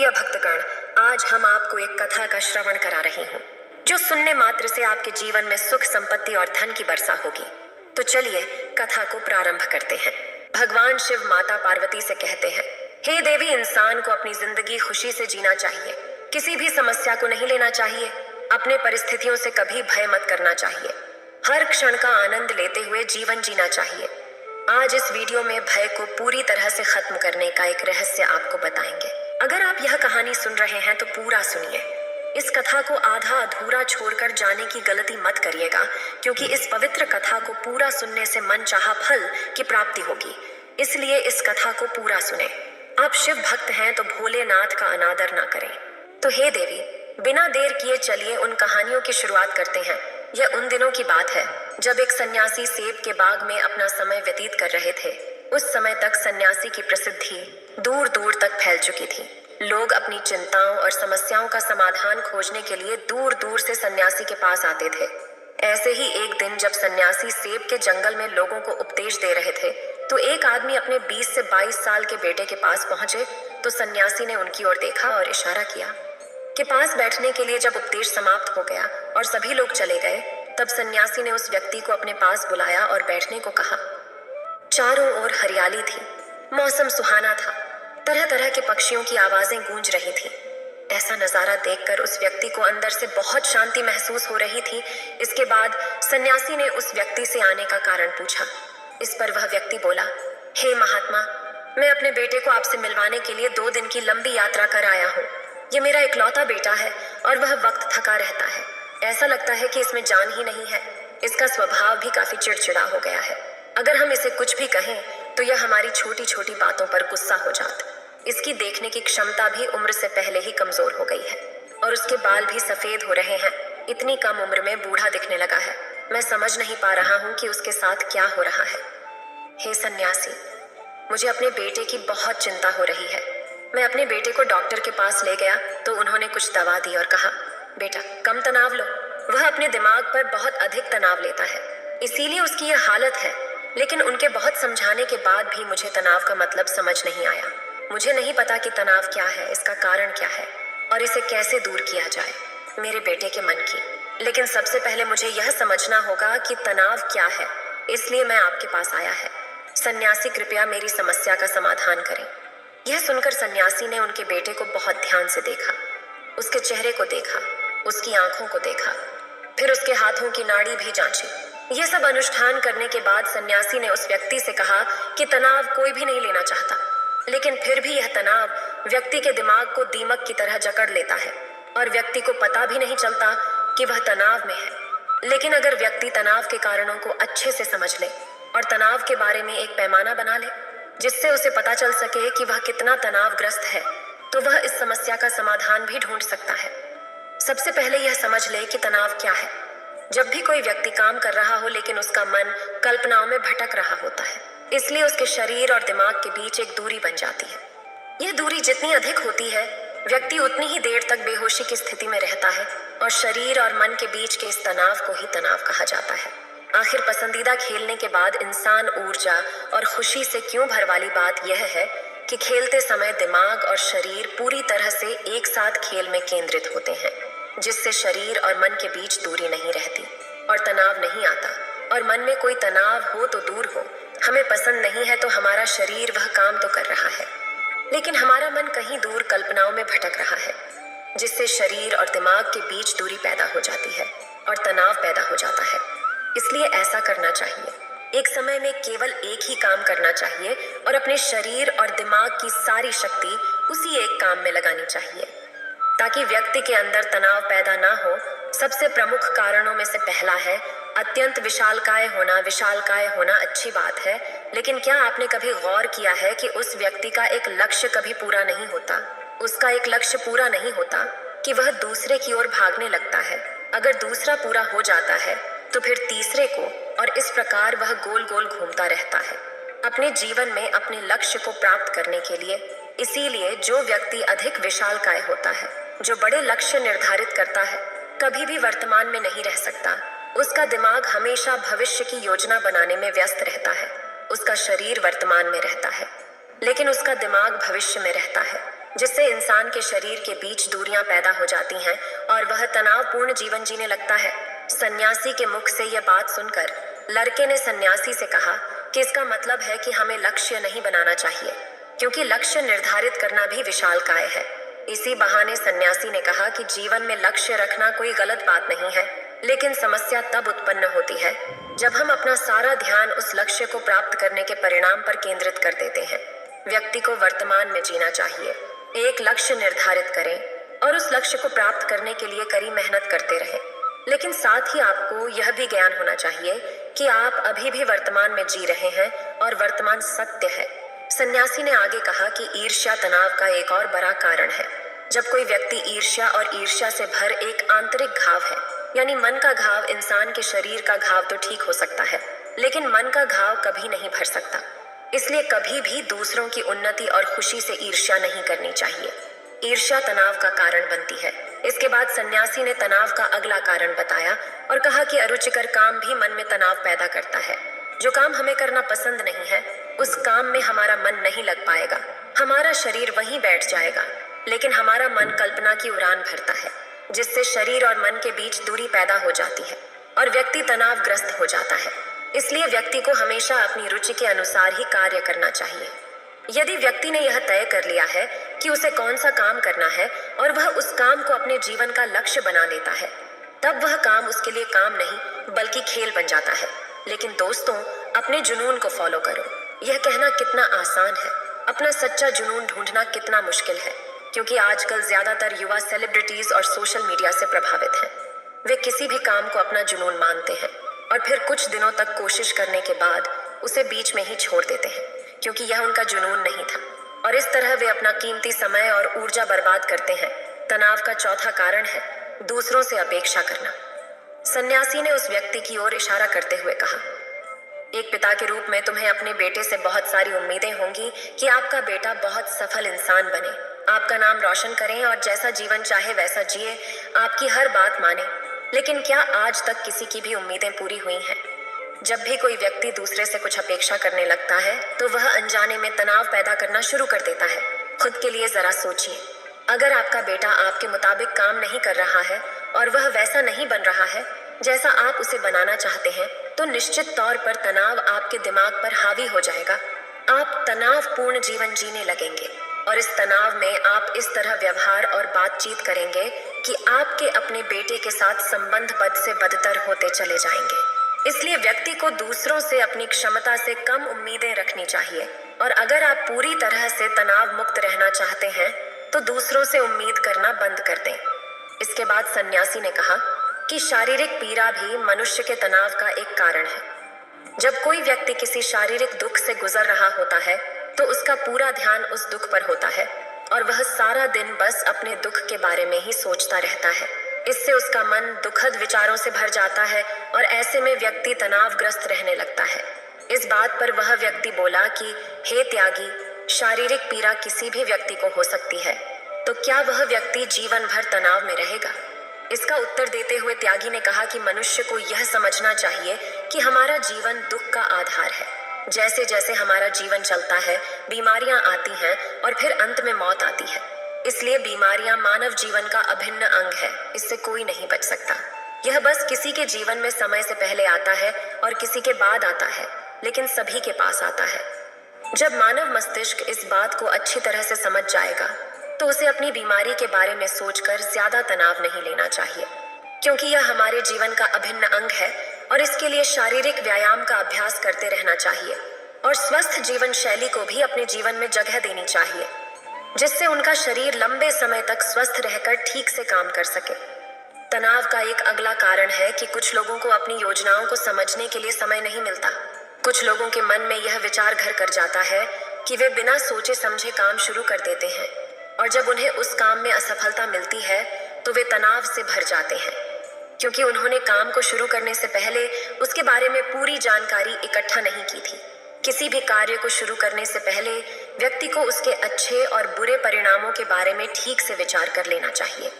प्रिय भक्तगण, आज हम आपको एक कथा का श्रवण करा रही हूँ जो सुनने मात्र से आपके जीवन में सुख, संपत्ति और धन की वर्षा होगी। तो चलिए कथा को प्रारंभ करते हैं। भगवान शिव माता पार्वती से कहते हैं, हे देवी, इंसान को अपनी जिंदगी खुशी से जीना चाहिए, किसी भी समस्या को नहीं लेना चाहिए, अपने परिस्थितियों से कभी भय मत करना चाहिए, हर क्षण का आनंद लेते हुए जीवन जीना चाहिए। आज इस वीडियो में भय को पूरी तरह से खत्म करने का एक रहस्य आपको बताएंगे। अगर आप यह कहानी सुन रहे हैं तो पूरा सुनिए। इस कथा को आधा अधूरा छोड़कर जाने की गलती मत करिएगा, क्योंकि इस पवित्र कथा को पूरा सुनने से मनचाहा फल की प्राप्ति होगी। इसलिए इस कथा को पूरा सुने। आप शिव भक्त हैं तो भोलेनाथ का अनादर ना करें। तो हे देवी, बिना देर किए चलिए उन कहानियों की शुरुआत करते हैं। यह उन दिनों की बात है जब एक सन्यासी सेब के बाग में अपना समय व्यतीत कर रहे थे। उस समय तक सन्यासी की प्रसिद्धि दूर दूर तक फैल चुकी थी। लोग अपनी चिंताओं और समस्याओं का समाधान खोजने के लिए दूर दूर से सन्यासी के पास आते थे। ऐसे ही एक दिन जब सन्यासी सेब के जंगल में लोगों को उपदेश दे रहे थे, तो एक आदमी अपने 20 से 22 साल के बेटे के पास पहुंचे। तो सन्यासी ने उनकी ओर देखा और इशारा किया कि पास बैठने के लिए। जब उपदेश समाप्त हो गया और सभी लोग चले गए, तब सन्यासी ने उस व्यक्ति को अपने पास बुलाया और बैठने को कहा। चारों ओर हरियाली थी, मौसम सुहाना था, तरह तरह के पक्षियों की आवाजें गूंज रही थी। ऐसा नजारा देखकर उस व्यक्ति को अंदर से बहुत शांति महसूस हो रही थी। इसके बाद सन्यासी ने उस व्यक्ति से आने का कारण पूछा। इस पर वह व्यक्ति बोला, हे महात्मा, मैं अपने बेटे को आपसे मिलवाने के लिए 2 दिन की लंबी यात्रा कर आया हूँ। ये मेरा इकलौता बेटा है और वह वक्त थका रहता है। ऐसा लगता है कि इसमें जान ही नहीं है। इसका स्वभाव भी काफी चिड़चिड़ा हो गया है। अगर हम इसे कुछ भी कहें तो यह हमारी छोटी छोटी बातों पर गुस्सा हो जाता। इसकी देखने की क्षमता भी उम्र से पहले ही कमजोर हो गई है और उसके बाल भी सफेद हो रहे हैं। इतनी कम उम्र में बूढ़ा दिखने लगा है। मैं समझ नहीं पा रहा हूँ कि उसके साथ क्या हो रहा है। हे सन्यासी, मुझे अपने बेटे की बहुत चिंता हो रही है। मैं अपने बेटे को डॉक्टर के पास ले गया तो उन्होंने कुछ दवा दी और कहा, बेटा कम तनाव लो। वह अपने दिमाग पर बहुत अधिक तनाव लेता है, इसीलिए उसकी यह हालत है। लेकिन उनके बहुत समझाने के बाद भी मुझे तनाव का मतलब समझ नहीं आया। मुझे नहीं पता कि तनाव क्या है, इसका कारण क्या है और इसे कैसे दूर किया जाए मेरे बेटे के मन की। लेकिन सबसे पहले मुझे यह समझना होगा कि तनाव क्या है, इसलिए मैं आपके पास आया है। सन्यासी, कृपया मेरी समस्या का समाधान करें। यह सुनकर सन्यासी ने उनके बेटे को बहुत ध्यान से देखा। उसके चेहरे को देखा, उसकी आंखों को देखा, फिर उसके हाथों की नाड़ी भी जांची। यह सब अनुष्ठान करने के बाद सन्यासी ने उस व्यक्ति से कहा कि तनाव कोई भी नहीं लेना चाहता, लेकिन फिर भी यह तनाव व्यक्ति के दिमाग को दीमक की तरह जकड़ लेता है और व्यक्ति को पता भी नहीं चलता कि वह तनाव में है। लेकिन अगर व्यक्ति तनाव के कारणों को अच्छे से समझ ले और तनाव के बारे में एक पैमाना बना ले जिससे उसे पता चल सके कि वह कितना तनावग्रस्त है, तो वह इस समस्या का समाधान भी ढूंढ सकता है। सबसे पहले यह समझ ले कि तनाव क्या है। जब भी कोई व्यक्ति काम कर रहा हो लेकिन उसका मन कल्पनाओं में भटक रहा होता है, इसलिए उसके शरीर और दिमाग के बीच एक दूरी बन जाती है। यह दूरी जितनी अधिक होती है, व्यक्ति उतनी ही देर तक बेहोशी की स्थिति में रहता है और शरीर और मन के बीच के इस तनाव को ही तनाव कहा जाता है। आखिर पसंदीदा खेलने के बाद इंसान ऊर्जा और खुशी से क्यों भर वाली बात यह है कि खेलते समय दिमाग और शरीर पूरी तरह से एक साथ खेल में केंद्रित होते हैं, जिससे शरीर और मन के बीच दूरी नहीं रहती और तनाव नहीं आता। और मन में कोई तनाव हो तो दूर हो, हमें पसंद नहीं है तो हमारा शरीर वह काम तो कर रहा है, लेकिन हमारा मन कहीं दूर कल्पनाओं में भटक रहा है, जिससे शरीर और दिमाग के बीच दूरी पैदा हो जाती है और तनाव पैदा हो जाता है। इसलिए ऐसा करना चाहिए, एक समय में केवल एक ही काम करना चाहिए और अपने शरीर और दिमाग की सारी शक्ति उसी एक काम में लगानी चाहिए, ताकि व्यक्ति के अंदर तनाव पैदा ना हो। सबसे प्रमुख कारणों में से पहला है अत्यंत विशालकाय होना। विशालकाय होना अच्छी बात है, लेकिन क्या आपने कभी गौर किया है कि उस व्यक्ति का एक लक्ष्य कभी पूरा नहीं होता? उसका एक लक्ष्य पूरा नहीं होता कि वह दूसरे की ओर भागने लगता है। अगर दूसरा पूरा हो जाता है तो फिर तीसरे को, और इस प्रकार वह गोल गोल घूमता रहता है अपने जीवन में अपने लक्ष्य को प्राप्त करने के लिए। इसीलिए जो व्यक्ति अधिक विशालकाय होता है, जो बड़े लक्ष्य निर्धारित करता है, कभी भी वर्तमान में नहीं रह सकता। उसका दिमाग हमेशा भविष्य की योजना बनाने में व्यस्त रहता है। उसका शरीर वर्तमान में रहता है, लेकिन उसका दिमाग भविष्य में रहता है। जिससे इंसान के शरीर के बीच दूरियां पैदा हो जाती हैं और वह तनावपूर्ण जीवन जीने लगता है। सन्यासी के मुख से यह बात सुनकर लड़के ने सन्यासी से कहा कि इसका मतलब है कि हमें लक्ष्य नहीं बनाना चाहिए, क्योंकि लक्ष्य निर्धारित करना भी विशालकाय है। इसी बहाने सन्यासी ने कहा कि जीवन में लक्ष्य रखना कोई गलत बात नहीं है, लेकिन समस्या तब उत्पन्न होती है जब हम अपना सारा ध्यान उस लक्ष्य को प्राप्त करने के परिणाम पर केंद्रित कर देते हैं। व्यक्ति को वर्तमान में जीना चाहिए, एक लक्ष्य निर्धारित करें और उस लक्ष्य को प्राप्त करने के लिए कड़ी मेहनत करते रहें। लेकिन साथ ही आपको यह भी ज्ञान होना चाहिए कि आप अभी भी वर्तमान में जी रहे हैं और वर्तमान सत्य है। सन्यासी ने आगे कहा कि ईर्ष्या तनाव का एक और बड़ा कारण है। जब कोई व्यक्ति ईर्ष्या और ईर्ष्या से भर एक आंतरिक घाव है, यानी मन का घाव, इंसान के शरीर का घाव तो ठीक हो सकता है, लेकिन मन का घाव कभी नहीं भर सकता। इसलिए कभी भी दूसरों की उन्नति और खुशी से ईर्ष्या नहीं करनी चाहिए। ईर्ष्या तनाव का कारण बनती है। इसके बाद सन्यासी ने तनाव का अगला कारण बताया और कहा कि अरुचिकर काम भी मन में तनाव पैदा करता है। जो काम हमें करना पसंद नहीं है, उस काम में हमारा मन नहीं लग पाएगा। हमारा शरीर वहीं बैठ जाएगा, लेकिन हमारा मन कल्पना की उड़ान भरता है, जिससे शरीर और मन के बीच दूरी पैदा हो जाती है और व्यक्ति तनावग्रस्त हो जाता है। इसलिए व्यक्ति को हमेशा अपनी रुचि के अनुसार ही कार्य करना चाहिए। यदि व्यक्ति ने यह तय कर लिया है कि उसे कौन सा काम करना है और वह उस काम को अपने जीवन का लक्ष्य बना लेता है, तब वह काम उसके लिए काम नहीं बल्कि खेल बन जाता है। लेकिन दोस्तों, अपने जुनून को फॉलो करो। यह कहना कितना आसान है, अपना सच्चा जुनून ढूंढना कितना मुश्किल है, क्योंकि आजकल ज्यादातर युवा सेलिब्रिटीज और सोशल मीडिया से प्रभावित हैं। वे किसी भी काम को अपना जुनून मानते हैं और फिर कुछ दिनों तक कोशिश करने के बाद उसे बीच में ही छोड़ देते हैं, क्योंकि यह उनका जुनून नहीं था, और इस तरह वे अपना कीमती समय और ऊर्जा बर्बाद करते हैं। तनाव का चौथा कारण है दूसरों से अपेक्षा करना। सन्यासी ने उस व्यक्ति की ओर इशारा करते हुए कहा, एक पिता के रूप में तुम्हें अपने बेटे से बहुत सारी उम्मीदें होंगी कि आपका बेटा बहुत सफल इंसान बने, आपका नाम रोशन करें और जैसा जीवन चाहे वैसा जिए, आपकी हर बात माने। लेकिन क्या आज तक किसी की भी उम्मीदें पूरी हुई हैं? जब भी कोई व्यक्ति दूसरे से कुछ अपेक्षा करने लगता है, तो वह अनजाने में तनाव पैदा करना शुरू कर देता है। खुद के लिए जरा सोचिए, अगर आपका बेटा आपके मुताबिक काम नहीं कर रहा है और वह वैसा नहीं बन रहा है जैसा आप उसे बनाना चाहते हैं, तो निश्चित तौर पर तनाव आपके दिमाग पर हावी हो जाएगा। आप तनावपूर्ण जीवन जीने लगेंगे और इस तनाव में आप इस तरह व्यवहार और बातचीत करेंगे कि आपके अपने बेटे के साथ संबंध बद से बदतर होते चले जाएंगे। इसलिए व्यक्ति को दूसरों से अपनी क्षमता से कम उम्मीदें रखनी चाहिए, और अगर आप पूरी तरह से तनाव मुक्त रहना चाहते हैं तो दूसरों से उम्मीद करना बंद कर दें। इसके बाद सन्यासी ने कहा कि शारीरिक पीड़ा भी मनुष्य के तनाव का एक कारण है। जब कोई व्यक्ति किसी शारीरिक दुख से गुजर रहा होता है, तो उसका पूरा ध्यान उस दुख पर होता है और वह सारा दिन बस अपने दुख के बारे में ही सोचता रहता है। इससे उसका मन दुखद विचारों से भर जाता है और ऐसे में व्यक्ति तनावग्रस्त रहने लगता है। इस बात पर वह व्यक्ति बोला कि हे त्यागी, शारीरिक पीड़ा किसी भी व्यक्ति को हो सकती है, तो क्या वह व्यक्ति जीवन भर तनाव में रहेगा? इसका उत्तर देते हुए त्यागी ने कहा कि मनुष्य को यह समझना चाहिए कि हमारा जीवन दुख का आधार है। जैसे जैसे हमारा जीवन चलता है, बीमारियां आती हैं और फिर अंत में मौत आती है। इसलिए बीमारियां मानव जीवन का अभिन्न अंग है, इससे कोई नहीं बच सकता। यह बस किसी के जीवन में समय से पहले आता है और किसी के बाद आता है, लेकिन सभी के पास आता है। जब मानव मस्तिष्क इस बात को अच्छी तरह से समझ जाएगा, तो उसे अपनी बीमारी के बारे में सोचकर ज्यादा तनाव नहीं लेना चाहिए, क्योंकि यह हमारे जीवन का अभिन्न अंग है और इसके लिए शारीरिक व्यायाम का अभ्यास करते रहना चाहिए और स्वस्थ जीवन शैली को भी अपने जीवन में जगह देनी चाहिए, जिससे उनका शरीर लंबे समय तक स्वस्थ रहकर ठीक से काम कर सके। तनाव का एक अगला कारण है कि कुछ लोगों को अपनी योजनाओं को समझने के लिए समय नहीं मिलता। कुछ लोगों के मन में यह विचार घर कर जाता है कि वे बिना सोचे समझे काम शुरू कर देते हैं, और जब उन्हें उस काम में असफलता मिलती है तो वे तनाव से भर जाते हैं, क्योंकि उन्होंने काम को शुरू करने से पहले उसके बारे में पूरी जानकारी इकट्ठा नहीं की थी। किसी भी कार्य को शुरू करने से पहले व्यक्ति को उसके अच्छे और बुरे परिणामों के बारे में ठीक से विचार कर लेना चाहिए।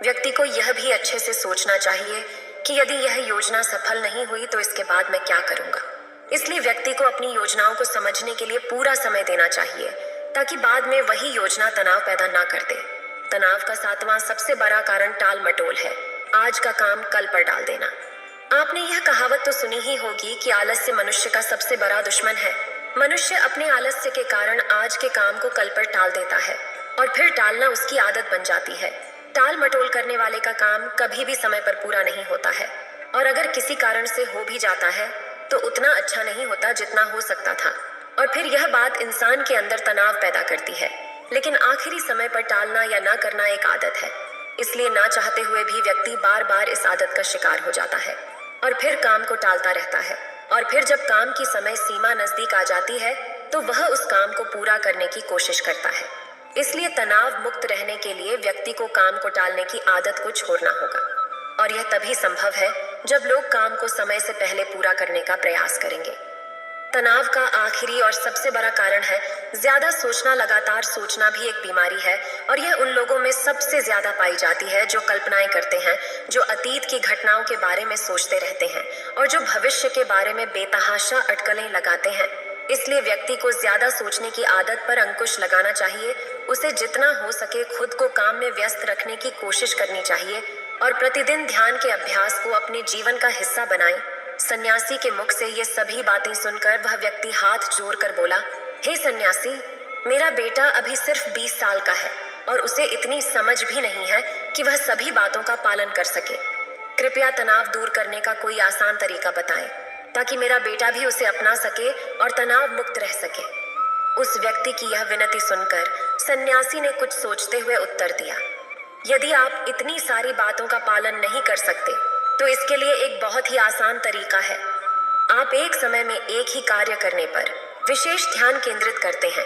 व्यक्ति को यह भी अच्छे से सोचना चाहिए कि यदि यह योजना सफल नहीं हुई तो इसके बाद मैं क्या करूंगा। इसलिए व्यक्ति को अपनी योजनाओं को समझने के लिए पूरा समय देना चाहिए, ताकि बाद में वही योजना तनाव पैदा ना कर दे। तनाव का 7वां सबसे बड़ा कारण टाल मटोल है, आज का काम कल पर डाल देना। आपने यह कहावत तो सुनी ही होगी कि आलस्य मनुष्य का सबसे बड़ा दुश्मन है। मनुष्य अपने आलस्य के कारण आज के काम को कल पर टाल देता है और फिर टालना उसकी आदत बन जाती है। टाल मटोल करने वाले का काम कभी भी समय पर पूरा नहीं होता है, और अगर किसी कारण से हो भी जाता है तो उतना अच्छा नहीं होता जितना हो सकता था, और फिर यह बात इंसान के अंदर तनाव पैदा करती है। लेकिन आखिरी समय पर टालना या ना करना एक आदत है, इसलिए ना चाहते हुए भी व्यक्ति बार बार इस आदत का शिकार हो जाता है और फिर काम को टालता रहता है। और फिर जब काम की समय सीमा नजदीक आ जाती है तो वह उस काम को पूरा करने की कोशिश करता है। इसलिए तनाव मुक्त रहने के लिए व्यक्ति को काम को टालने की आदत को छोड़ना होगा, और यह तभी संभव है जब लोग काम को समय से पहले पूरा करने का प्रयास करेंगे। तनाव का आखिरी और सबसे बड़ा कारण है ज्यादा सोचना। लगातार सोचना भी एक बीमारी है, और यह उन लोगों में सबसे ज्यादा पाई जाती है जो कल्पनाएं करते हैं, जो अतीत की घटनाओं के बारे में सोचते रहते हैं और जो भविष्य के बारे में बेतहाशा अटकलें लगाते हैं। इसलिए व्यक्ति को ज्यादा सोचने की आदत पर अंकुश लगाना चाहिए। उसे जितना हो सके खुद को काम में व्यस्त रखने की कोशिश करनी चाहिए और प्रतिदिन ध्यान के अभ्यास को अपने जीवन का हिस्सा बनाएं। सन्यासी के मुख से ये सभी बातें सुनकर वह व्यक्ति हाथ जोड़कर बोला, हे सन्यासी, मेरा बेटा अभी सिर्फ 20 साल का है और उसे इतनी समझ भी नहीं है कि वह सभी बातों का पालन कर सके। कृपया तनाव दूर करने का कोई आसान तरीका बताएं ताकि मेरा बेटा भी उसे अपना सके और तनाव मुक्त रह सके। उस व्यक्ति की यह विनती सुनकर सन्यासी ने कुछ सोचते हुए उत्तर दिया, यदि आप इतनी सारी बातों का पालन नहीं कर सकते तो इसके लिए एक बहुत ही आसान तरीका है। आप एक समय में एक ही कार्य करने पर विशेष ध्यान केंद्रित करते हैं।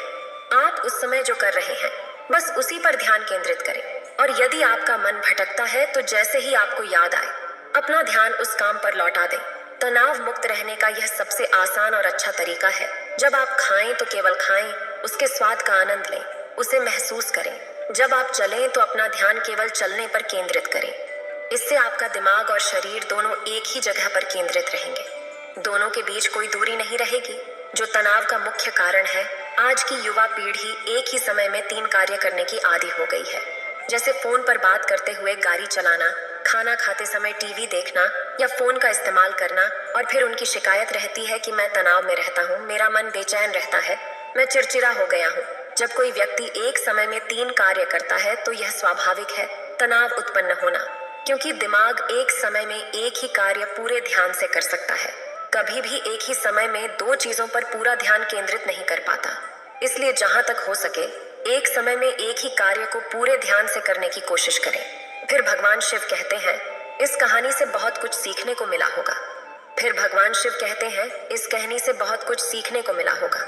आप उस समय जो कर रहे हैं बस उसी पर ध्यान केंद्रित करें, और यदि आपका मन भटकता है तो जैसे ही आपको याद आए अपना ध्यान उस काम पर लौटा दें। तनाव मुक्त रहने का यह सबसे आसान और अच्छा तरीका है। जब आप खाएं तो केवल खाएं, उसके स्वाद का आनंद लें, उसे महसूस करें। जब आप चलें तो अपना ध्यान केवल चलने पर केंद्रित करें। इससे आपका दिमाग और शरीर दोनों एक ही जगह पर केंद्रित रहेंगे। दोनों के बीच कोई दूरी नहीं रहेगी, जो तनाव का मुख्य कारण है। आज की युवा पीढ़ी एक ही समय में 3 कार्य करने की आदी हो गई है, जैसे फोन पर बात करते हुए गाड़ी चलाना, खाना खाते समय टीवी देखना या फोन का इस्तेमाल करना। और फिर उनकी शिकायत रहती है कि मैं तनाव में रहता हूँ, मेरा मन बेचैन रहता है, मैं चिड़चिड़ा हो गया हूँ। जब कोई व्यक्ति एक समय में 3 कार्य करता है तो यह स्वाभाविक है तनाव उत्पन्न होना, क्योंकि दिमाग एक समय में एक ही कार्य पूरे ध्यान से कर सकता है। कभी भी एक ही समय में 2 चीजों पर पूरा ध्यान केंद्रित नहीं कर पाता। इसलिए जहां तक हो सके एक समय में एक ही कार्य को पूरे ध्यान से करने की कोशिश करें। फिर भगवान शिव कहते हैं, इस कहानी से बहुत कुछ सीखने को मिला होगा। फिर भगवान शिव कहते हैं, इस कहानी से बहुत कुछ सीखने को मिला होगा।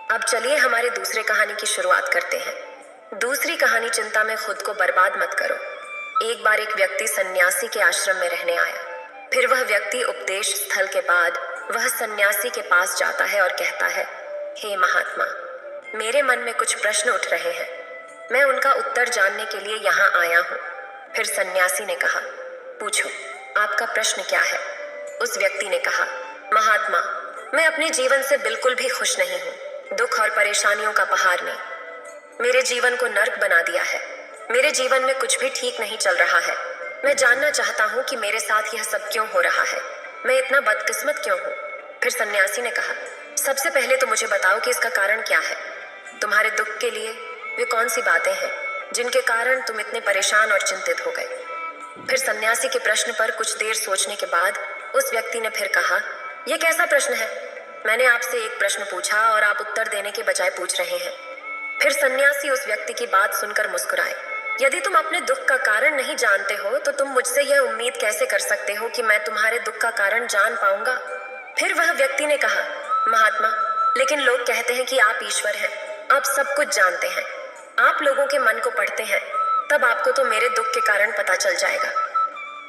अब चलिए हमारे दूसरे कहानी की शुरुआत करते हैं। दूसरी कहानी चिंता में खुद को बर्बाद मत करो। एक बार एक व्यक्ति सन्यासी के आश्रम में रहने आया। फिर वह व्यक्ति उपदेश स्थल के बाद वह सन्यासी के पास जाता है और कहता है, हे महात्मा, मेरे मन में कुछ प्रश्न उठ रहे हैं, मैं उनका उत्तर जानने के लिए यहाँ आया हूँ। फिर सन्यासी ने कहा, पूछो, आपका प्रश्न क्या है? उस व्यक्ति ने कहा, महात्मा, मैं अपने जीवन से बिल्कुल भी खुश नहीं हूँ। दुख और परेशानियों का पहाड़ ने मेरे जीवन को नर्क बना दिया है। मेरे जीवन में कुछ भी ठीक नहीं चल रहा है। मैं जानना चाहता हूँ कि मेरे साथ यह सब क्यों हो रहा है, मैं इतना बदकिस्मत क्यों हूँ? फिर सन्यासी ने कहा, सबसे पहले तो मुझे बताओ कि इसका कारण क्या है। तुम्हारे दुख के लिए वे कौन सी बातें हैं जिनके कारण तुम इतने परेशान और चिंतित हो गए? फिर सन्यासी के प्रश्न पर कुछ देर सोचने के बाद उस व्यक्ति ने फिर कहा, यह कैसा प्रश्न है? मैंने आपसे एक प्रश्न पूछा और आप उत्तर देने के बजाय पूछ रहे हैं। फिर सन्यासी उस व्यक्ति की बात सुनकर मुस्कुराए। यदि तुम अपने दुख का कारण नहीं जानते हो तो तुम मुझसे यह उम्मीद कैसे कर सकते हो कि मैं तुम्हारे दुख का कारण जान पाऊंगा? फिर वह व्यक्ति ने कहा, महात्मा, लेकिन लोग कहते हैं कि आप ईश्वर हैं, आप सब कुछ जानते हैं, आप लोगों के मन को पढ़ते हैं, तब आपको तो मेरे दुख के कारण पता चल जाएगा।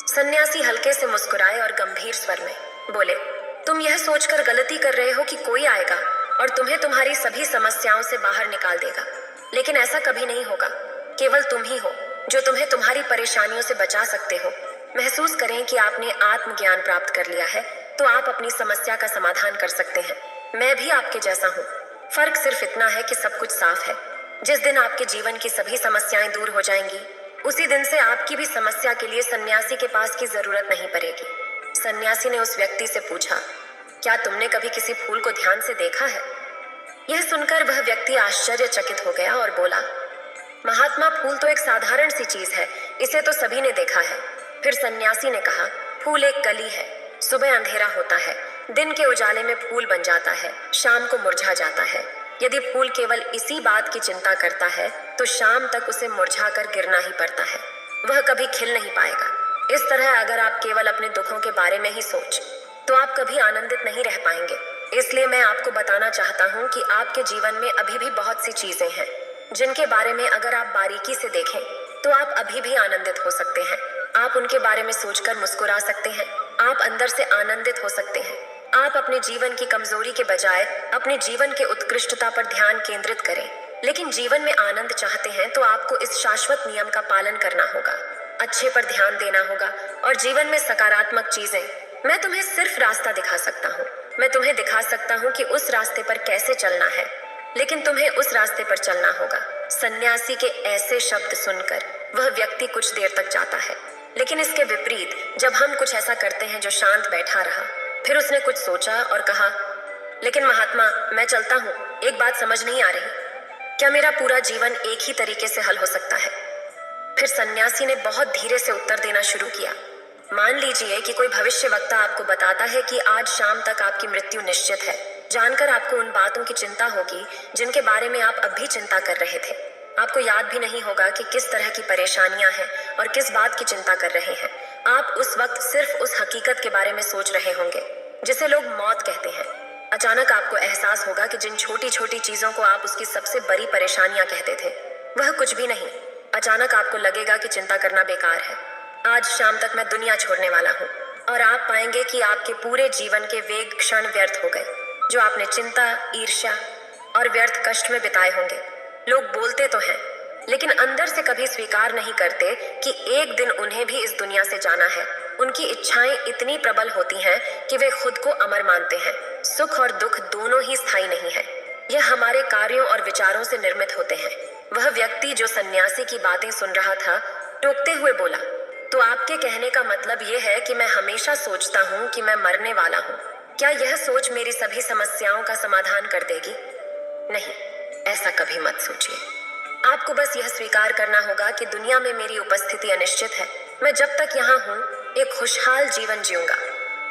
सन्यासी हल्के से मुस्कुराए और गंभीर स्वर में बोले, तुम यह सोचकर गलती कर रहे हो कि कोई आएगा और तुम्हें तुम्हारी सभी समस्याओं से बाहर निकाल देगा, लेकिन ऐसा कभी नहीं होगा। केवल तुम ही हो जो तुम्हें तुम्हारी परेशानियों से बचा सकते हो। महसूस करें कि आपने आत्मज्ञान प्राप्त कर लिया है तो आप अपनी समस्या का समाधान कर सकते हैं। मैं भी आपके जैसा हूँ। फर्क सिर्फ इतना है कि सब कुछ साफ है। जिस दिन आपके जीवन की सभी समस्याएं दूर हो जाएंगी, उसी दिन से आपकी भी समस्या के लिए सन्यासी के पास की जरूरत नहीं पड़ेगी। सन्यासी ने उस व्यक्ति से पूछा, क्या तुमने कभी किसी फूल को ध्यान से देखा है? यह सुनकर वह व्यक्ति आश्चर्यचकित हो गया और बोला, महात्मा, फूल तो एक साधारण सी चीज है, इसे तो सभी ने देखा है। फिर सन्यासी ने कहा, फूल एक कली है। सुबह अंधेरा होता है, दिन के उजाले में फूल बन जाता है, शाम को मुरझा जाता है। यदि फूल केवल इसी बात की चिंता करता है तो शाम तक उसे मुरझाकर गिरना ही पड़ता है, वह कभी खिल नहीं पाएगा। इस तरह अगर आप केवल अपने दुखों के बारे में ही सोच तो आप कभी आनंदित नहीं रह पाएंगे। इसलिए मैं आपको बताना चाहता हूँ कि आपके जीवन में अभी भी बहुत सी चीजें हैं जिनके बारे में अगर आप बारीकी से देखें तो आप अभी भी आनंदित हो सकते हैं। आप उनके बारे में सोचकर मुस्कुरा सकते हैं, आप अंदर से आनंदित हो सकते हैं। आप अपने जीवन की कमजोरी के बजाय अपने जीवन के उत्कृष्टता पर ध्यान केंद्रित करें। लेकिन जीवन में आनंद चाहते हैं तो आपको इस शाश्वत नियम का पालन करना होगा, अच्छे पर ध्यान देना होगा और जीवन में सकारात्मक चीजें। मैं तुम्हें सिर्फ रास्ता दिखा सकता हूँ, मैं तुम्हें दिखा सकता हूँ कि उस रास्ते पर कैसे चलना है, लेकिन तुम्हें उस रास्ते पर चलना होगा। सन्यासी के ऐसे शब्द सुनकर वह व्यक्ति कुछ देर तक जाता है, लेकिन इसके विपरीत जब हम कुछ ऐसा करते हैं जो शांत बैठा रहा, फिर उसने कुछ सोचा और कहा, लेकिन महात्मा, मैं चलता हूँ, एक बात समझ नहीं आ रही, क्या मेरा पूरा जीवन एक ही तरीके से हल हो सकता है? फिर सन्यासी ने बहुत धीरे से उत्तर देना शुरू किया, मान लीजिए कि कोई भविष्यवक्ता आपको बताता है कि आज शाम तक आपकी मृत्यु निश्चित है। जानकर आपको उन बातों की चिंता होगी जिनके बारे में आप अब भी चिंता कर रहे थे। आपको याद भी नहीं होगा कि किस तरह की परेशानियां हैं और किस बात की चिंता कर रहे हैं। आप उस वक्त सिर्फ उस हकीकत के बारे में सोच रहे होंगे जिसे लोग मौत कहते हैं। अचानक आपको एहसास होगा कि जिन छोटी छोटी चीजों को आप उसकी सबसे बड़ी परेशानियां कहते थे, वह कुछ भी नहीं। अचानक आपको लगेगा कि चिंता करना बेकार है, आज शाम तक मैं दुनिया छोड़ने वाला हूँ, और आप पाएंगे कि आपके पूरे जीवन के वे क्षण व्यर्थ हो गए जो आपने चिंता, ईर्ष्या और व्यर्थ कष्ट में बिताए होंगे। लोग बोलते तो हैं, लेकिन अंदर से कभी स्वीकार नहीं करते कि एक दिन उन्हें भी इस दुनिया से जाना है। उनकी इच्छाएं इतनी प्रबल होती हैं कि वे खुद को अमर मानते हैं। सुख और दुख दोनों ही स्थायी नहीं है, यह हमारे कार्यों और विचारों से निर्मित होते हैं। वह व्यक्ति जो सन्यासी की बातें सुन रहा था, टोकते हुए बोला, तो आपके कहने का मतलब यह है कि मैं हमेशा सोचता हूँ कि मैं मरने वाला हूँ। क्या यह सोच मेरी सभी समस्याओं का समाधान कर देगी? नहीं, ऐसा कभी मत सोचिए। आपको बस यह स्वीकार करना होगा कि दुनिया में मेरी उपस्थिति अनिश्चित है। मैं जब तक यहाँ हूँ एक खुशहाल जीवन जीऊंगा।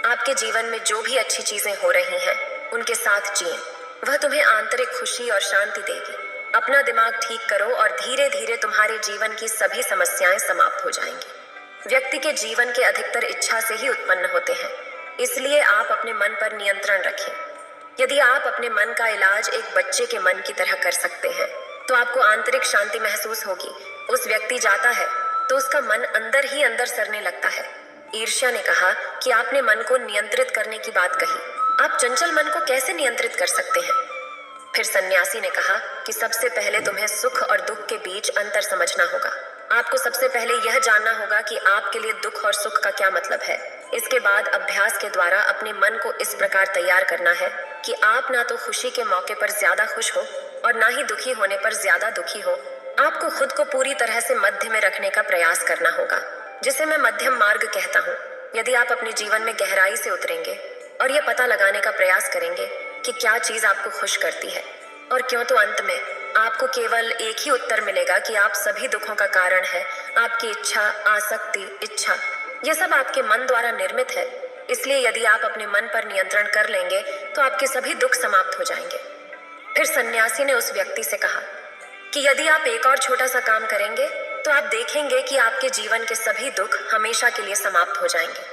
आपके जीवन में जो भी अच्छी चीजें हो रही हैं, उनके साथ जिएं। वह तुम्हें आंतरिक खुशी और शांति देगी। अपना दिमाग ठीक करो और धीरे धीरे तुम्हारे जीवन की सभी समस्याएं समाप्त हो जाएंगी। व्यक्ति के जीवन के अधिकतर इच्छा से ही उत्पन्न होते हैं, इसलिए आप अपने मन पर नियंत्रण रखें। यदि आप अपने मन का इलाज एक बच्चे के मन की तरह कर सकते हैं तो आपको आंतरिक शांति महसूस होगी। उस व्यक्ति जाता है तो उसका मन अंदर ही अंदर सरने लगता है। ईर्ष्या ने कहा कि आपने मन को नियंत्रित करने की बात कही, आप चंचल मन को कैसे नियंत्रित कर सकते हैं? फिर सन्यासी ने कहा कि सबसे पहले तुम्हें सुख और दुख के बीच अंतर समझना होगा। आपको सबसे पहले यह जानना होगा कि आपके लिए दुख और सुख का क्या मतलब है। इसके बाद अभ्यास के द्वारा अपने मन को इस प्रकार तैयार करना है कि आप ना तो खुशी के मौके पर ज्यादा खुश हो और ना ही दुखी होने पर ज्यादा दुखी हो। आपको खुद को पूरी तरह से मध्य में रखने का प्रयास करना होगा, जिसे मैं मध्यम मार्ग कहता हूँ। यदि आप अपने जीवन में गहराई से उतरेंगे और यह पता लगाने का प्रयास करेंगे कि क्या चीज आपको खुश करती है और क्यों, तो अंत में आपको केवल एक ही उत्तर मिलेगा कि आप सभी दुखों का कारण है आपकी इच्छा, आसक्ति, इच्छा। यह सब आपके मन द्वारा निर्मित है। इसलिए यदि आप अपने मन पर नियंत्रण कर लेंगे तो आपके सभी दुख समाप्त हो जाएंगे। फिर सन्यासी ने उस व्यक्ति से कहा कि यदि आप एक और छोटा सा काम करेंगे तो आप देखेंगे कि आपके जीवन के सभी दुख हमेशा के लिए समाप्त हो जाएंगे।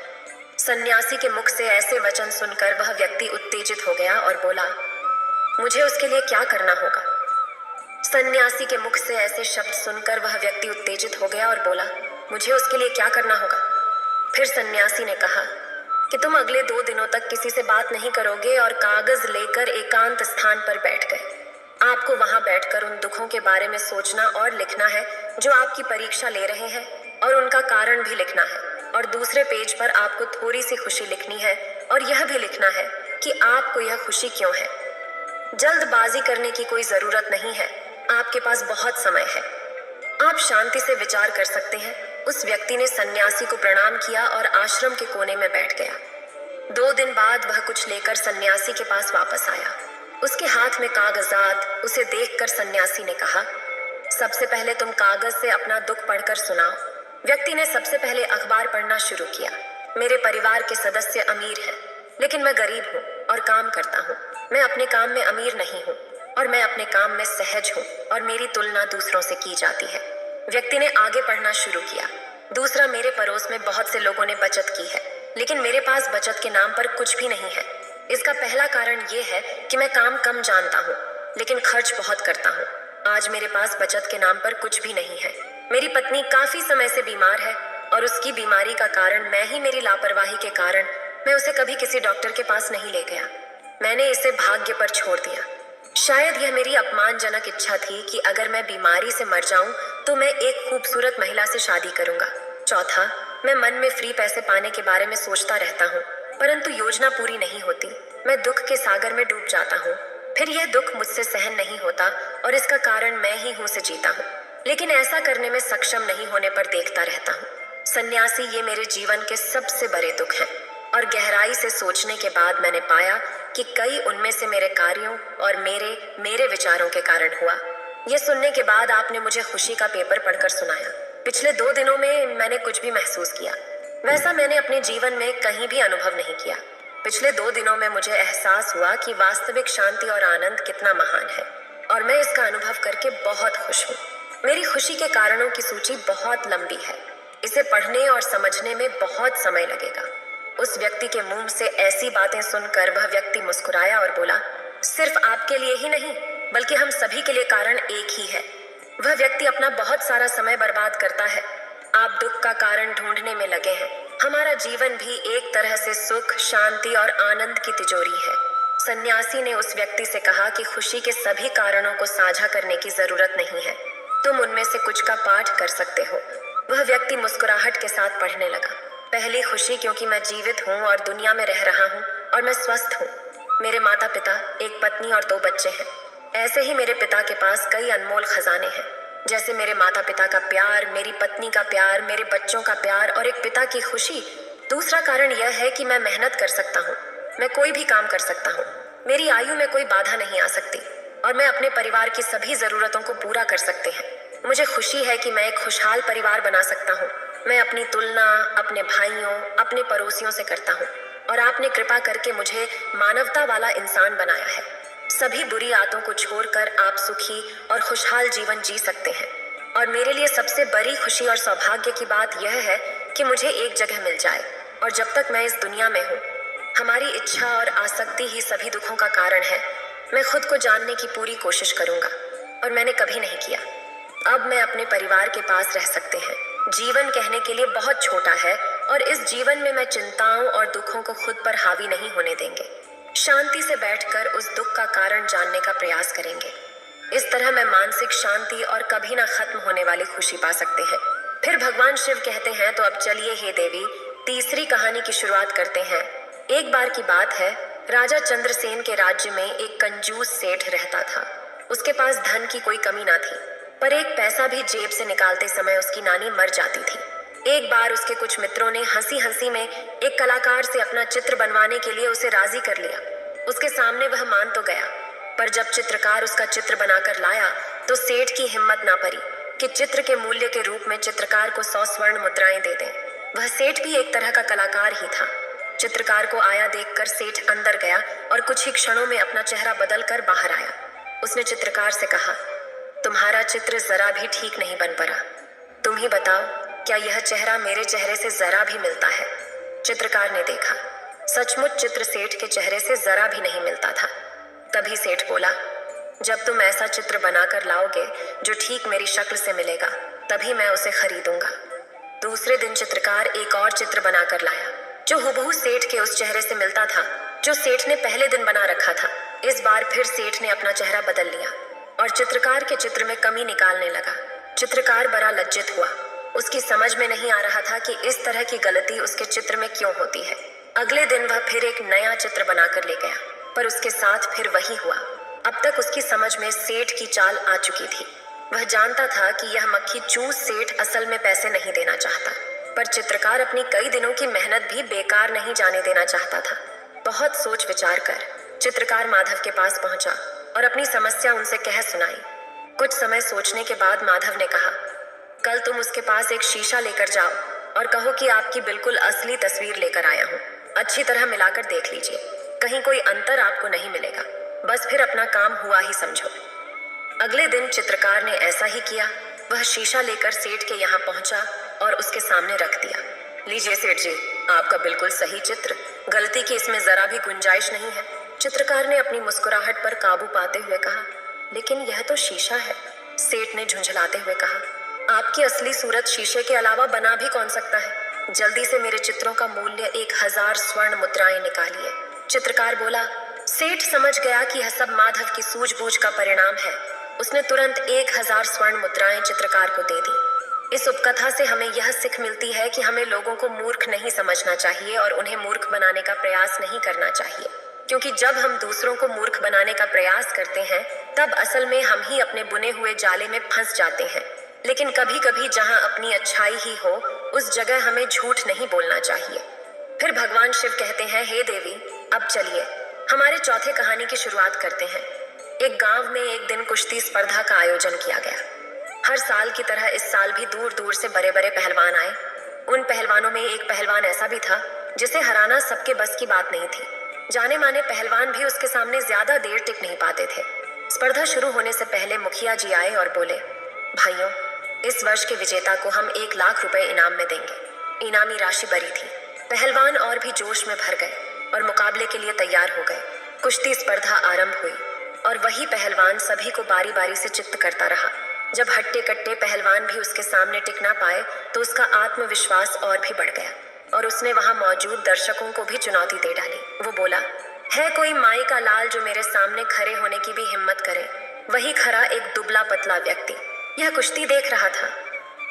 सन्यासी के मुख से ऐसे वचन सुनकर वह व्यक्ति उत्तेजित हो गया और बोला, मुझे उसके लिए क्या करना होगा? सन्यासी के मुख से ऐसे शब्द सुनकर वह व्यक्ति उत्तेजित हो गया और बोला, मुझे उसके लिए क्या करना होगा? फिर सन्यासी ने कहा कि तुम अगले 2 दिनों तक किसी से बात नहीं करोगे और कागज लेकर एकांत स्थान पर बैठ गए। आपको वहां बैठकर उन दुखों के बारे में सोचना और लिखना है जो आपकी परीक्षा ले रहे हैं, और उनका कारण भी लिखना है। और दूसरे पेज पर आपको थोड़ी सी खुशी लिखनी है और यह भी लिखना है कि आपको यह खुशी क्यों है। जल्दबाजी करने की कोई जरूरत नहीं है, आपके पास बहुत समय है। आप शांति से विचार कर सकते हैं। उस व्यक्ति ने सन्यासी को प्रणाम किया और आश्रम के कोने में बैठ गया। 2 दिन बाद वह कुछ लेकर सन्यासी के पास वापस आया। उसके हाथ में कागजात। उसे देखकर सन्यासी ने कहा, सबसे पहले तुम कागज से अपना दुख पढ़कर सुनाओ। व्यक्ति ने सबसे पहले अखबार पढ़ना शुरू किया। मेरे परिवार के सदस्य अमीर हैं, लेकिन मैं गरीब हूँ और काम करता हूँ। मैं अपने काम में अमीर नहीं हूँ और मैं अपने काम में सहज हूँ और मेरी तुलना दूसरों से की जाती है। व्यक्ति ने आगे पढ़ना शुरू किया। दूसरा, मेरे पड़ोस में बहुत से लोगों ने बचत की है, लेकिन मेरे पास बचत के नाम पर कुछ भी नहीं है। इसका पहला कारण ये है कि मैं काम कम जानता हूँ, लेकिन खर्च बहुत करता हूँ। आज मेरे पास बचत के नाम पर कुछ भी नहीं है। मेरी पत्नी काफी समय से बीमार है और उसकी बीमारी का कारण मैं ही। मेरी लापरवाही के कारण मैं उसे कभी किसी डॉक्टर के पास नहीं ले गया। मैंने इसे भाग्य पर छोड़ दिया। शायद यह मेरी अपमानजनक इच्छा थी कि अगर मैं बीमारी से मर जाऊं तो मैं एक खूबसूरत महिला से शादी करूंगा। चौथा, मैं मन में फ्री पैसे पाने के बारे में सोचता रहता हूँ, परंतु योजना पूरी नहीं होती। मैं दुख के सागर में डूब जाता हूँ। फिर यह दुख मुझसे सहन नहीं होता और इसका कारण मैं ही हूँ से जीता हूँ, लेकिन ऐसा करने में सक्षम नहीं होने पर देखता रहता हूँ। सन्यासी, ये मेरे जीवन के सबसे बड़े दुख हैं और गहराई से सोचने के बाद मैंने पाया कि कई उनमें से मेरे कार्यों और मेरे विचारों के कारण हुआ। यह सुनने के बाद आपने मुझे खुशी का पेपर पढ़कर सुनाया। पिछले 2 दिनों में मैंने कुछ भी महसूस किया, वैसा मैंने अपने जीवन में कहीं भी अनुभव नहीं किया। पिछले 2 दिनों में मुझे एहसास हुआ कि वास्तविक शांति और आनंद कितना महान है और मैं इसका अनुभव करके बहुत खुश हूँ। मेरी खुशी के कारणों की सूची बहुत लंबी है। इसे पढ़ने और समझने में बहुत समय लगेगा। उस व्यक्ति के मुंह से ऐसी बातें सुनकर वह व्यक्ति मुस्कुराया और बोला, सिर्फ आपके लिए ही नहीं बल्कि हम सभी के लिए कारण एक ही है। वह व्यक्ति अपना बहुत सारा समय बर्बाद करता है। आप दुख का कारण ढूंढने में लगे हैं। हमारा जीवन भी एक तरह से सुख, शांति और आनंद की तिजोरी है। सन्यासी ने उस व्यक्ति से कहा कि खुशी के सभी कारणों को साझा करने की जरूरत नहीं है, तुम उनमें से कुछ का पाठ कर सकते हो। वह व्यक्ति मुस्कुराहट के साथ पढ़ने लगा। पहली खुशी, क्योंकि मैं जीवित हूँ और दुनिया में रह रहा हूँ और मैं स्वस्थ हूँ। मेरे माता पिता, एक पत्नी और 2 बच्चे हैं। ऐसे ही मेरे पिता के पास कई अनमोल खजाने हैं, जैसे मेरे माता पिता का प्यार, मेरी पत्नी का प्यार, मेरे बच्चों का प्यार और एक पिता की खुशी। दूसरा कारण यह है कि मैं मेहनत कर सकता हूँ। मैं कोई भी काम कर सकता हूँ। मेरी आयु में कोई बाधा नहीं आ सकती और मैं अपने परिवार की सभी जरूरतों को पूरा कर सकते हैं। मुझे खुशी है कि मैं एक खुशहाल परिवार बना सकता हूँ। मैं अपनी तुलना अपने भाइयों, अपने पड़ोसियों से करता हूँ और आपने कृपा करके मुझे मानवता वाला इंसान बनाया है। सभी बुरी आदतों को छोड़कर आप सुखी और खुशहाल जीवन जी सकते हैं और मेरे लिए सबसे बड़ी खुशी और सौभाग्य की बात यह है कि मुझे एक जगह मिल जाए और जब तक मैं इस दुनिया में हूँ, हमारी इच्छा और आसक्ति ही सभी दुखों का कारण है। मैं खुद को जानने की पूरी कोशिश करूंगा और मैंने कभी नहीं किया। अब मैं अपने परिवार के पास रह सकते हैं। जीवन कहने के लिए बहुत छोटा है और इस जीवन में मैं चिंताओं और दुखों को खुद पर हावी नहीं होने देंगे। शांति से बैठकर उस दुख का कारण जानने का प्रयास करेंगे। इस तरह मैं मानसिक शांति और कभी ना खत्म होने वाली खुशी पा सकते हैं। फिर भगवान शिव कहते हैं, तो अब चलिए हे देवी, तीसरी कहानी की शुरुआत करते हैं। एक बार की बात है, राजा चंद्रसेन के राज्य में एक कंजूस सेठ रहता था। उसके पास धन की कोई कमी ना थी, पर एक पैसा भी जेब से निकालते समय उसकी नानी मर जाती थी। एक बार उसके कुछ मित्रों ने हंसी हंसी में एक कलाकार से अपना चित्र बनवाने के लिए उसे राजी कर लिया। उसके सामने वह मान तो गया, पर जब चित्रकार उसका चित्र बनाकर लाया तो सेठ की हिम्मत ना पड़ी कि चित्र के मूल्य के रूप में चित्रकार को 100 स्वर्ण मुद्राएं दे दें। वह सेठ भी एक तरह का कलाकार ही था। चित्रकार को आया देखकर सेठ अंदर गया और कुछ ही क्षणों में अपना चेहरा बदल कर बाहर आया। उसने चित्रकार से कहा, तुम्हारा चित्र जरा भी ठीक नहीं बन पड़ा। तुम ही बताओ, क्या यह चेहरा मेरे चेहरे से जरा भी मिलता है? चित्रकार ने देखा, सचमुच चित्र सेठ के चेहरे से जरा भी नहीं मिलता था। तभी सेठ बोला, जब तुम ऐसा चित्र बनाकर लाओगे जो ठीक मेरी शक्ल से मिलेगा, तभी मैं उसे खरीदूंगा। दूसरे दिन चित्रकार एक और चित्र बनाकर लाया जो हुबहू सेठ के उस चेहरे से मिलता था जो सेठ ने पहले दिन बना रखा था। इस बार फिर सेठ ने अपना चेहरा बदल लिया और चित्रकार के चित्र में कमी निकालने लगा। चित्रकार बड़ा लज्जित हुआ। उसकी समझ में नहीं आ रहा था कि इस तरह की गलती उसके चित्र में क्यों होती है। अगले दिन वह फिर एक नया चित्र बनाकर ले गया, पर उसके साथ फिर वही हुआ। अब तक उसकी समझ में सेठ की चाल आ चुकी थी। वह जानता था कि यह मक्खी चूस सेठ असल में पैसे नहीं देना चाहता, पर चित्रकार अपनी कई दिनों की मेहनत भी बेकार नहीं जाने देना चाहता था। बहुत सोच विचार कर चित्रकार माधव के पास पहुंचा और अपनी समस्या उनसे कह सुनाई। कुछ समय सोचने के बाद माधव ने कहा, कल तुम उसके पास एक शीशा लेकर जाओ और कहो कि आपकी बिल्कुल असली तस्वीर लेकर आया हूँ। अच्छी तरह मिलाकर देख लीजिए, कहीं कोई अंतर आपको नहीं मिलेगा। बस फिर अपना काम हुआ ही समझो। अगले दिन चित्रकार ने ऐसा ही किया। वह शीशा लेकर सेठ के यहाँ पहुंचा और उसके सामने रख दिया। लीजिए सेठ जी, आपका बिल्कुल सही चित्र, गलती की इसमें जरा भी गुंजाइश नहीं है। चित्रकार ने अपनी मुस्कुराहट पर काबू पाते हुए कहा, लेकिन यह तो शीशा है। सेठ ने झुंझलाते हुए कहा, आपकी असली सूरत शीशे के अलावा बना भी कौन सकता है। जल्दी से मेरे चित्रों का मूल्य 1000 स्वर्ण मुद्राएं निकालिए। चित्रकार बोला। सेठ समझ गया कि यह सब माधव की सूझबूझ का परिणाम है। उसने तुरंत 1000 स्वर्ण मुद्राएं चित्रकार को दे दी। इस उपकथा से हमें यह सीख मिलती है कि हमें लोगों को मूर्ख नहीं समझना चाहिए और उन्हें मूर्ख बनाने का प्रयास नहीं करना चाहिए, क्योंकि जब हम दूसरों को मूर्ख बनाने का प्रयास करते हैं तब असल में हम ही अपने बुने हुए जाले में फंस जाते हैं। लेकिन कभी कभी जहां अपनी अच्छाई ही हो, उस जगह हमें झूठ नहीं बोलना चाहिए। फिर भगवान शिव कहते हैं, हे देवी, अब चलिए हमारे चौथे कहानी की शुरुआत करते हैं। एक गांव में एक दिन कुश्ती स्पर्धा का आयोजन किया गया। हर साल की तरह इस साल भी दूर दूर से बड़े बड़े पहलवान आए। उन पहलवानों में एक पहलवान ऐसा भी था जिसे हराना सबके बस की बात नहीं थी। जाने माने पहलवान भी उसके सामने ज्यादा देर टिक नहीं पाते थे। स्पर्धा शुरू होने से पहले मुखिया जी आए और बोले, भाइयों, इस वर्ष के विजेता को हम 1 लाख रुपए इनाम में देंगे। इनामी राशि बड़ी थी। पहलवान और भी जोश में भर गए और मुकाबले के लिए तैयार हो गए। कुश्ती स्पर्धा आरंभ हुई और वही पहलवान सभी को बारी बारी से चित्त करता रहा। जब हट्टे कट्टे पहलवान भी उसके सामने टिक ना पाए तो उसका आत्मविश्वास और भी बढ़ गया और उसने वहां मौजूद दर्शकों को भी चुनौती दे डाली। वो बोला, है कोई माई का लाल जो मेरे सामने खड़े होने की भी हिम्मत करे। वही खरा एक दुबला पतला व्यक्ति यह कुश्ती देख रहा था।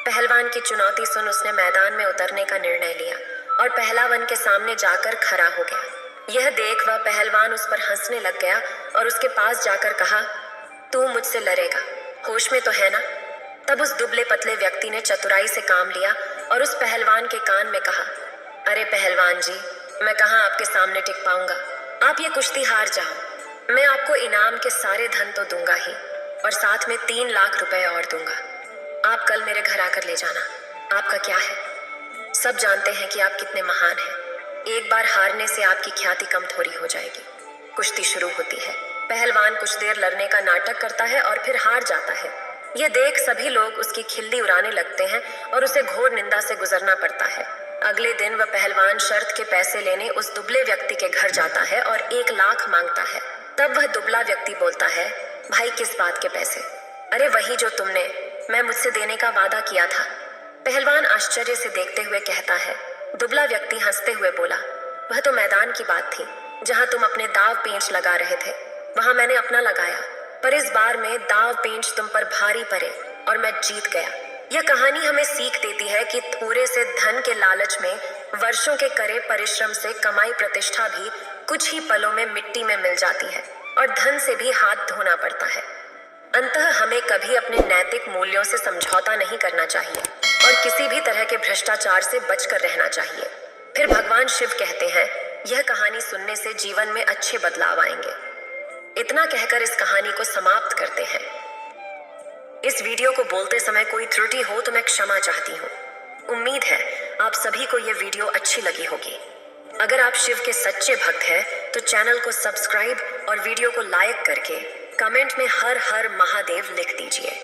पहलवान की चुनौती सुन उसने मैदान में उतरने का निर्णय लिया और पहलवान के सामने जाकर खड़ा हो गया। यह देख वह पहलवान उस पर हंसने लग गया और उसके पास जाकर कहा, तू मुझसे लड़ेगा, होश में तो है ना। तब उस दुबले पतले व्यक्ति ने चतुराई से काम लिया और उस पहलवान के कान में कहा, अरे पहलवान जी, मैं कहाँ आपके सामने टिक पाऊंगा। आप ये कुश्ती हार जाओ, मैं आपको इनाम के सारे धन तो दूंगा ही और साथ में 3 लाख रुपए और दूंगा। आप कल मेरे घर आकर ले जाना। आपका क्या है? सब जानते हैं कि आप कितने महान हैं। एक बार हारने से आपकी ख्याति कम थोड़ी हो जाएगी। कुश्ती शुरू होती है। पहलवान कुछ देर लड़ने का नाटक करता है और फिर हार जाता है। यह देख सभी लोग उसकी खिल्ली उड़ाने लगते हैं और उसे घोर निंदा से गुजरना पड़ता है। अगले दिन वह पहलवान शर्त के पैसे लेने उस दुबले व्यक्ति के घर जाता है और 1 लाख मांगता है। तब वह दुबला व्यक्ति बोलता है, भाई किस बात के पैसे? अरे वही जो तुमने मैं मुझसे देने का वादा किया था। पहलवान आश्चर्य से देखते हुए कहता है। दुबला व्यक्ति हंसते हुए बोला, वह तो मैदान की बात थी जहां तुम अपने दाव पेंच लगा रहे थे। वहां मैंने अपना लगाया, पर इस बार में दाव पेंच तुम पर भारी पड़े और मैं जीत गया। यह कहानी हमें सीख देती है कि थोड़े से धन के लालच में वर्षों के करे परिश्रम से कमाई प्रतिष्ठा भी कुछ ही पलों में मिट्टी में मिल जाती है और धन से भी हाथ धोना पड़ता है। अंततः हमें कभी अपने नैतिक मूल्यों से समझौता नहीं करना चाहिए और किसी भी तरह के भ्रष्टाचार से बचकर रहना चाहिए। फिर भगवान शिव कहते हैं, यह कहानी सुनने से जीवन में अच्छे बदलाव आएंगे। इतना कहकर इस कहानी को समाप्त करते हैं। इस वीडियो को बोलते समय कोई त्रुटि हो तो मैं क्षमा चाहती हूँ। उम्मीद है आप सभी को यह वीडियो अच्छी लगी होगी। अगर आप शिव के सच्चे भक्त हैं तो चैनल को सब्सक्राइब और वीडियो को लाइक करके कमेंट में हर हर महादेव लिख दीजिए।